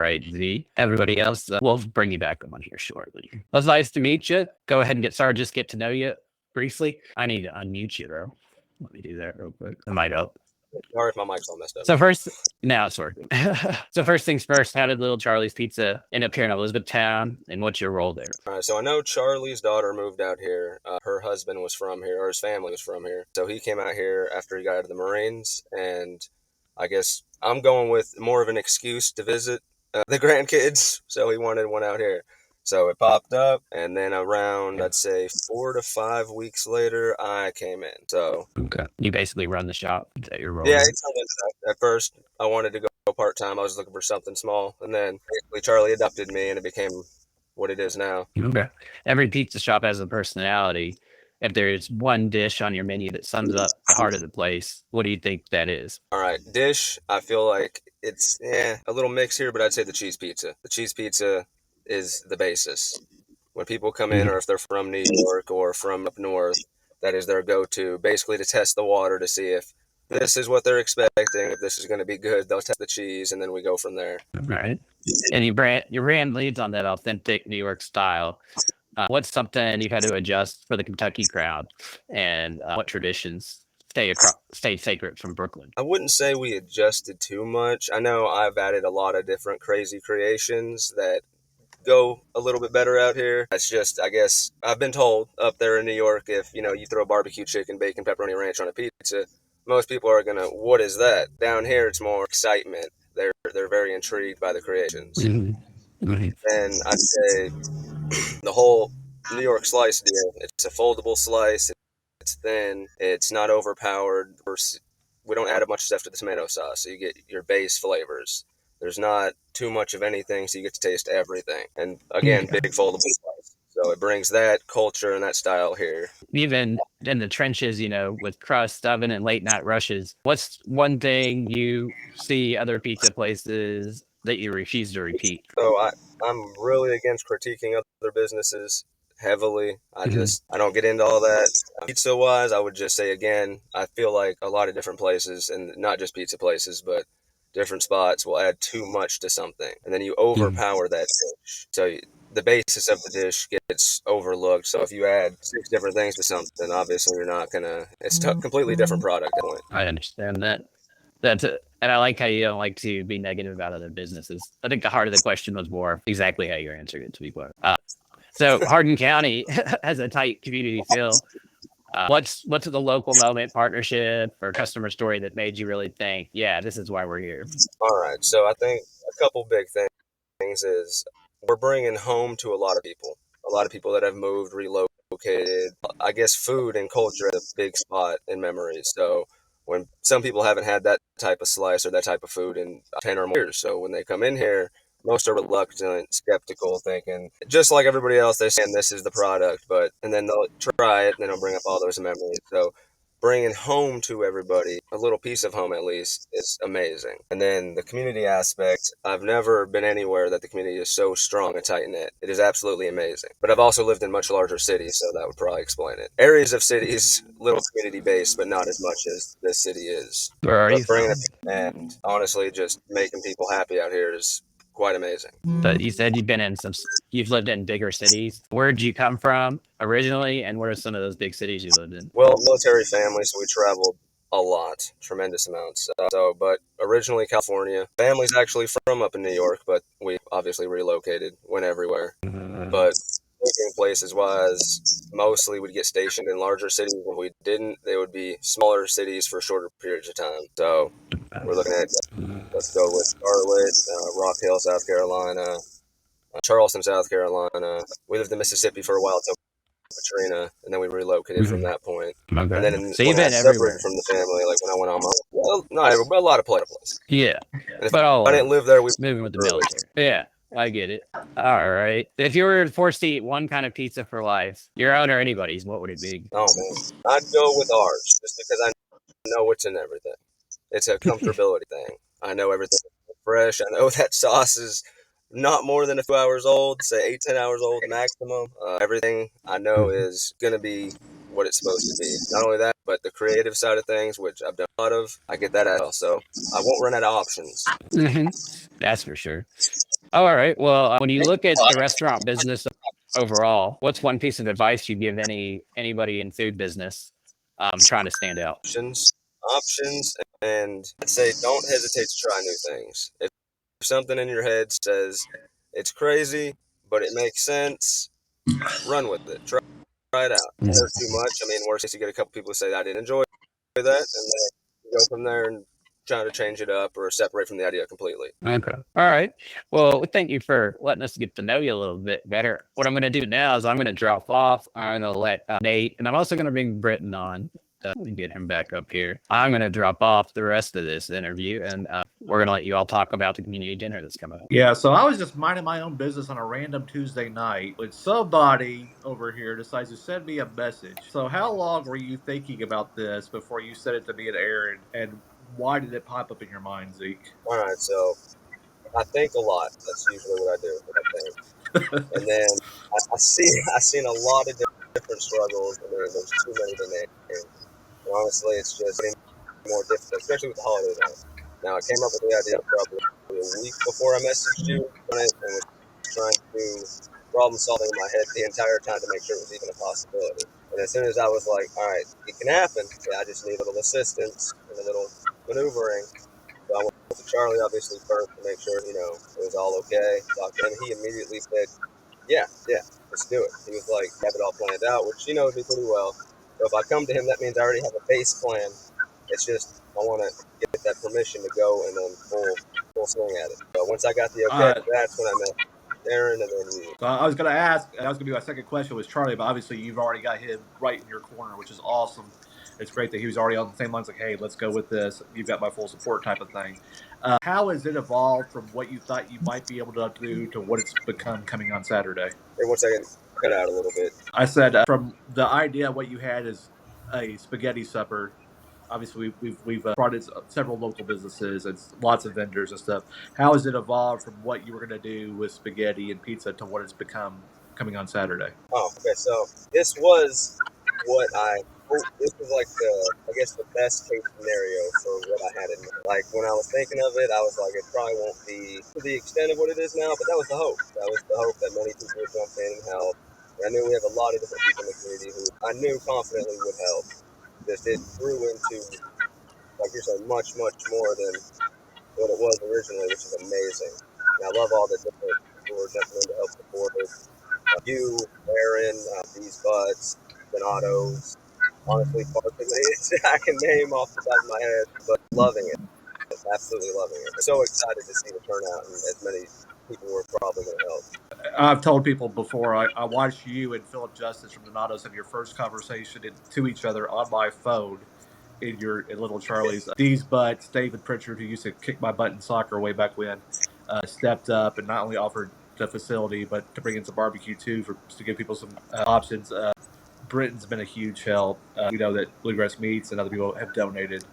right, Z. Everybody else, we'll bring you back on here shortly. It was nice to meet you. Go ahead and get started. Just get to know you briefly. I need to unmute you, though. Let me do that real quick. It might help. Sorry if my mic's all messed up. So first, now it's working. So first things first, how did Little Charlie's Pizza end up here in Elizabethtown, and what's your role there? All right, so I know Charlie's daughter moved out here. Her husband was from here, or his family was from here. So he came out here after he got out of the Marines, and I guess I'm going with more of an excuse to visit the grandkids. So he wanted one out here. So it popped up, and then around, I'd say 4 to 5 weeks later, I came in. So Okay, you basically run the shop. Is that your role? yeah, it turned into that. At first, I wanted to go part-time. I was looking for something small, and then basically Charlie adopted me, and it became what it is now. Okay. Every pizza shop has a personality. If there's one dish on your menu that sums up the heart of the place, what do you think that is? All right, dish, I feel like it's a little mix here, but I'd say the cheese pizza. The cheese pizza is the basis. When people come in, or if they're from New York or from up north, that is their go-to, basically to test the water to see if this is what they're expecting, if this is going to be good. They'll test the cheese, and then we go from there. Right. And your brand leads on that authentic New York style. What's something you've had to adjust for the Kentucky crowd, and what traditions stay sacred from Brooklyn? I wouldn't say we adjusted too much. I know I've added a lot of different crazy creations that go a little bit better out here. That's just, I guess, I've been told up there in New York, if you throw barbecue chicken, bacon, pepperoni ranch on a pizza, most people are gonna, what is that? Down here, it's more excitement. They're very intrigued by the creations. Mm-hmm. And I'd say the whole New York slice deal. It's a foldable slice. It's thin. It's not overpowered. We don't add a bunch of stuff to the tomato sauce, so you get your base flavors. There's not too much of anything, so you get to taste everything. And again, big foldable slice. So it brings that culture and that style here. Even in the trenches, with crust, oven, and late night rushes, what's one thing you see other pizza places that you refuse to repeat? So I'm really against critiquing other businesses heavily. I don't get into all that. Pizza wise, I would just say again, I feel like a lot of different places, and not just pizza places, but different spots will add too much to something, and then you overpower that dish. So the basis of the dish gets overlooked. So if you add 6 different things to something, obviously you're not gonna. It's a completely different product at that point. I understand that. That's it. And I like how you don't like to be negative about other businesses. I think the heart of the question was more exactly how you're answering it, to be clear. So Hardin County has a tight community feel. What's the local moment, partnership, or customer story that made you really think, yeah, this is why we're here? All right. So I think a couple big things is we're bringing home to a lot of people that have moved, relocated. I guess food and culture is a big spot in memories. So when some people haven't had that type of slice or that type of food in 10 or more years, so when they come in here, most are reluctant, skeptical, thinking just like everybody else, they're saying this is the product, and then they'll try it and then they'll bring up all those memories. So bringing home to everybody, a little piece of home at least, is amazing. And then the community aspect, I've never been anywhere that the community is so strong and tight knit. It is absolutely amazing. But I've also lived in much larger cities, so that would probably explain it. Areas of cities, little community based, but not as much as this city is. Where are you? And honestly, just making people happy out here is quite amazing. But you said you've lived in bigger cities. Where'd you come from originally, and what are some of those big cities you lived in? Well, military family, so we traveled a lot, tremendous amounts. But originally California. Family's actually from up in New York, but we obviously relocated, went everywhere. But looking places wise, mostly we'd get stationed in larger cities. When we didn't, they would be smaller cities for shorter periods of time. So we're looking at, let's go with Charlotte, Rock Hill, South Carolina, Charleston, South Carolina. We lived in Mississippi for a while till Katrina, and then we relocated from that point. Okay. And then So you've when I been separated everywhere. from the family, like when I went on my well, not everywhere, but a lot of places. Yeah, And if but I didn't live there, we moving with the military. Yeah, I get it. All right. If you were forced to eat one kind of pizza for life, your own or anybody's, what would it be? Oh man, I'd go with ours just because I know what's in everything. It's a comfortability thing. I know everything is fresh. I know that sauce is not more than a few hours old, say 8-10 hours old maximum. Everything I know is gonna be what it's supposed to be. Not only that, but the creative side of things, which I've done a lot of, I get that as well. So I won't run out of options. That's for sure. Oh, all right. Well, when you look at the restaurant business overall, what's one piece of advice you give anybody in food business trying to stand out? Options, and I'd say don't hesitate to try new things. If something in your head says it's crazy, but it makes sense, run with it. Try it out. It hurt too much. I mean, worst case, you get a couple people who say I didn't enjoy that, and then go from there and try to change it up or separate from the idea completely. Okay. All right. Well, thank you for letting us get to know you a little bit better. What I'm going to do now is I'm going to drop off. I'm going to let Nate, and I'm also going to bring Britton on. Let me get him back up here. I'm going to drop off the rest of this interview, and we're going to let you all talk about the community dinner that's coming up. Yeah, so I was just minding my own business on a random Tuesday night when somebody over here decides to send me a message. So how long were you thinking about this before you sent it to me and Aaron, and why did it pop up in your mind, Zeke? All right, so I think a lot. That's usually what I do. I think, and then I seen a lot of different struggles. I mean, there's too many to name. And honestly, it's just getting more difficult, especially with the holiday now. I came up with the idea probably a week before I messaged you on it, and was trying to problem solving in my head the entire time to make sure it was even a possibility. And as soon as I was like, all right, it can happen. Yeah, I just need a little assistance and a little maneuvering. So I went to Charlie, obviously, first to make sure, it was all okay. Talked to him. He immediately said, yeah, let's do it. He was like, have it all planned out, which he knows me pretty well. So if I come to him, that means I already have a base plan. It's just I want to get that permission to go and then full swing at it. So once I got the okay, that's when I met Aaron and then you. So I was going to ask, that was going to be my second question was Charlie, but obviously you've already got him right in your corner, which is awesome. It's great that he was already on the same lines, like, hey, let's go with this. You've got my full support type of thing. How has it evolved from what you thought you might be able to do to what it's become coming on Saturday? Hey, 1 second, cut out a little bit. I said from the idea, what you had is a spaghetti supper. Obviously, we've brought in several local businesses and lots of vendors and stuff. How has it evolved from what you were going to do with spaghetti and pizza to what it's become coming on Saturday? Oh, okay. So this was what this was like the best case scenario for what I had in mind. Like when I was thinking of it, I was like, it probably won't be to the extent of what it is now, but that was the hope. That was the hope that many people would jump in and help. And I knew we have a lot of different people in the community who I knew confidently would help. Just it grew into, like you're saying, much, much more than what it was originally, which is amazing. And I love all the different people who are jumping in to help support it. You, Aaron, these buds, Donatos, honestly, far too many I can name off the top of my head, but loving it. Absolutely loving it. So excited to see the turnout and as many people were probably going to help. I've told people before, I watched you and Philip Justice from Donatos have your first conversation to each other on my phone in Little Charlie's. These butts, David Pritchard, who used to kick my butt in soccer way back when, stepped up and not only offered the facility, but to bring in some barbecue too, to give people some options. Britain's been a huge help. We know that Bluegrass Meats and other people have donated.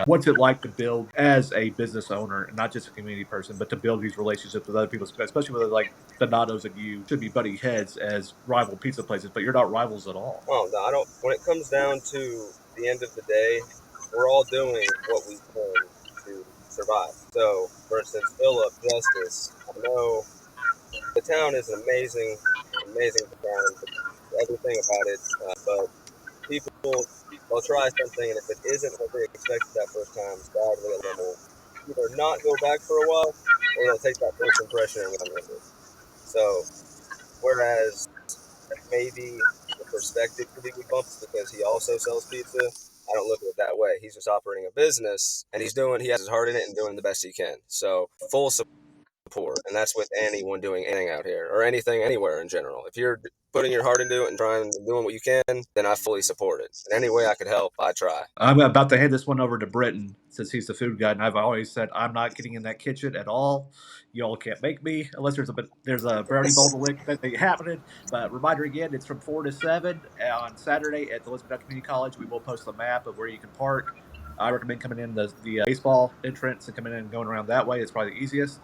What's it like to build as a business owner, not just a community person, but to build these relationships with other people, especially with like the Donatos and you should be butting heads as rival pizza places, but you're not rivals at all. Oh, no, I don't. When it comes down to the end of the day, we're all doing what we can to survive. So, for instance, Philip Justice, I know the town is an amazing town, everything about it, but people will try something, and if it isn't what they expected that first time, sadly, they'll either not go back for a while, or they'll take that first impression and run with it. So, whereas maybe the perspective could be bumps because he also sells pizza, I don't look at it that way. He's just operating a business, and he has his heart in it and doing the best he can. So, full support, and that's with anyone doing anything out here or anything anywhere in general. If you're putting your heart into it and trying and doing what you can, then I fully support it. In any way I could help, I try. I'm about to hand this one over to Britton since he's the food guy, and I've always said I'm not getting in that kitchen at all. Y'all can't make me unless there's a brownie bowl thing happening. But reminder again, it's from 4 to 7 on Saturday at the Elizabethtown Community College. We will post the map of where you can park. I recommend coming in the baseball entrance and coming in and going around that way. It's probably the easiest.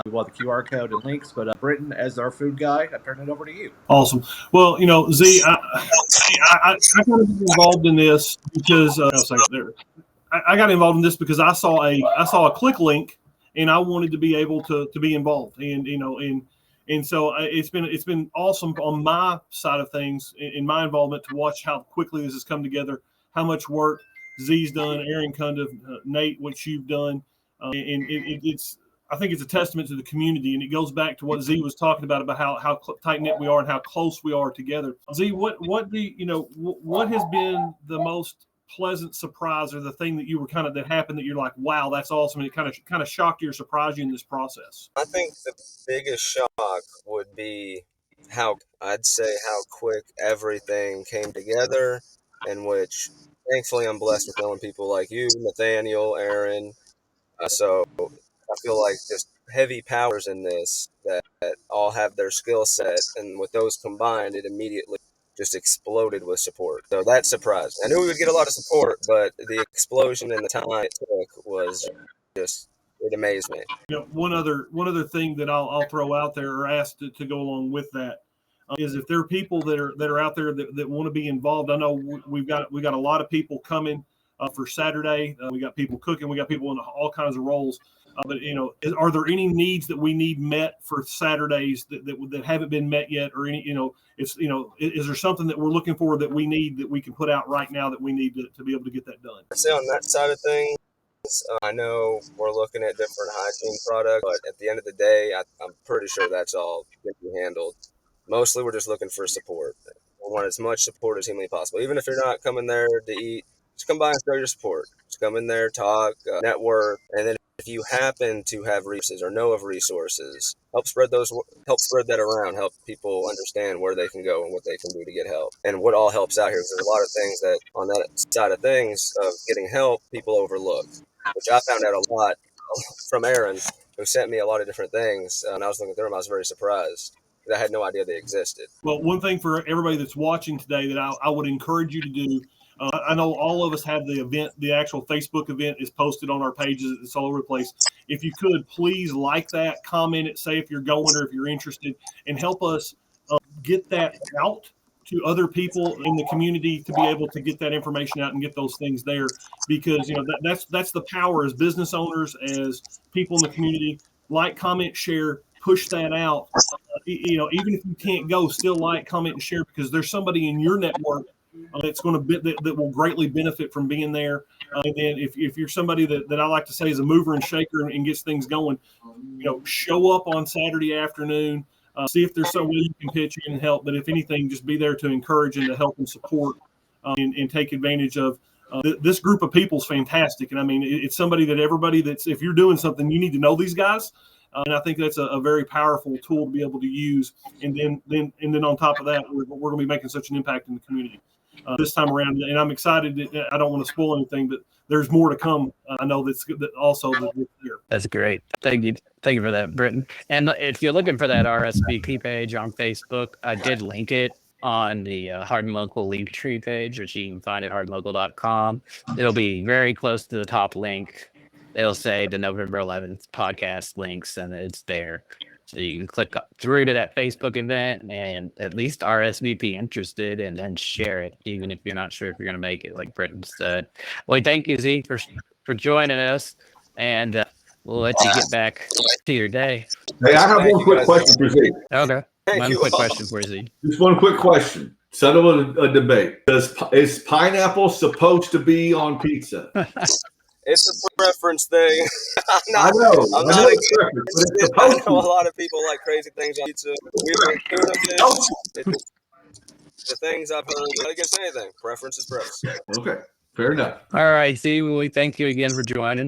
We want the QR code and links. But Britton, as our food guy, I turn it over to you. Awesome. Well, Z, I got involved in this because I got involved in this because I saw a click link, and I wanted to be able to be involved, and so it's been awesome on my side of things in my involvement to watch how quickly this has come together, how much work Z's done, Aaron Cundiff, Nate, what you've done, it's. I think it's a testament to the community, and it goes back to what Z was talking about how tight knit we are and how close we are together. Z, what has been the most pleasant surprise, or the thing that you were that happened that you're like, wow, that's awesome, and it kind of shocked you or surprised you in this process? I think the biggest shock would be how quick everything came together, in which thankfully I'm blessed with knowing people like you, Nathaniel, Aaron. So I feel like just heavy powers in this that all have their skill set, and with those combined, it immediately just exploded with support. So that surprised me. I knew we would get a lot of support, but the explosion and the time it took was just, it amazed me. One other thing that I'll throw out there, or ask to go along with that, is if there are people that are out there that want to be involved. I know we've got a lot of people coming for Saturday. We got people cooking. We got people in all kinds of roles. But are there any needs that we need met for Saturdays that haven't been met yet, or any is there something that we're looking for that we need that we can put out right now that we need to be able to get that done? I'd say on that side of things, I know we're looking at different hygiene products, but at the end of the day, I'm pretty sure that's all can be handled. Mostly, we're just looking for support. We want as much support as humanly possible. Even if you're not coming there to eat, just come by and show your support. Just come in there, talk, network, and then if you happen to have resources or know of resources, help spread that around, help people understand where they can go and what they can do to get help, and what all helps out here. Because there's a lot of things that on that side of things of getting help, people overlook, which I found out a lot from Aaron, who sent me a lot of different things, and I was looking through them. I was very surprised. I had no idea they existed. Well, one thing for everybody that's watching today that I would encourage you to do, I know all of us have the event, the actual Facebook event is posted on our pages. It's all over the place. If you could, please like that, comment it, say if you're going or if you're interested, and help us get that out to other people in the community to be able to get that information out and get those things there. Because that's the power as business owners, as people in the community. Like, comment, share, push that out. Even if you can't go, still like, comment, and share, because there's somebody in your network that's going to that will greatly benefit from being there. And then if you're somebody that I like to say is a mover and shaker and gets things going, show up on Saturday afternoon. See if there's some way you can pitch in and help. But if anything, just be there to encourage and to help and support and take advantage of. This group of people is fantastic. And I mean, it's somebody that everybody if you're doing something, you need to know these guys. And I think that's a very powerful tool to be able to use. And then on top of that, we're going to be making such an impact in the community this time around. And I'm excited. I don't want to spoil anything, but there's more to come. I know that's also here. That's great. Thank you for that, Britton. And if you're looking for that RSVP page on Facebook, I did link it on the Hardin Local Linktree page, which you can find at hardinlocal.com. It'll be very close to the top link. It'll say the November 11th podcast links, and it's there. So you can click through to that Facebook event and at least RSVP interested, and then share it, even if you're not sure if you're going to make it, like Britton said. Well, thank you, Zeke, for joining us, and we'll let you get back to your day. Hey, I have one quick question for Zeke. Okay. One quick question for Zeke. Just one quick question. Settle a debate. Is pineapple supposed to be on pizza? It's a preference thing. I know a lot of people like crazy things on pizza. The things I've heard, not against anything. Preference is preference. Okay, fair enough. All right, see, we thank you again for joining.